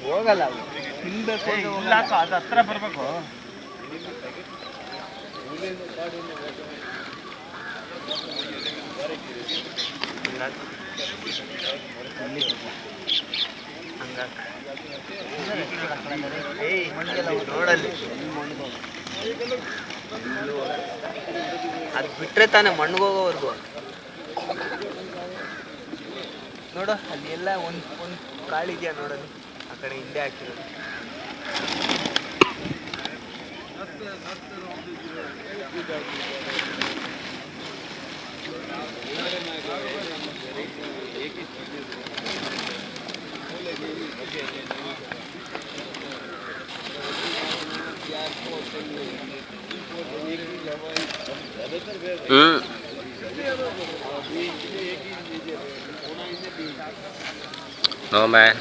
ಹೋಗಲ್ಲ ತಿನ್ಬೇಕು ಅದು ಹತ್ರ ಬರ್ಬೇಕು. ನೋಡಲ್ಲಿ ಅದು ಬಿಟ್ರೆ ತಾನೇ ಮಣ್ಣಿಗೋಗೋವರೆಗೂ ನೋಡು. ಅಲ್ಲಿ ಎಲ್ಲ ಒಂದು ಕಾಳಿದೆಯಾ ನೋಡೋದು, ಆ ಕಡೆ ಹಿಂದೆ ಹಾಕಿರೋದು. No man.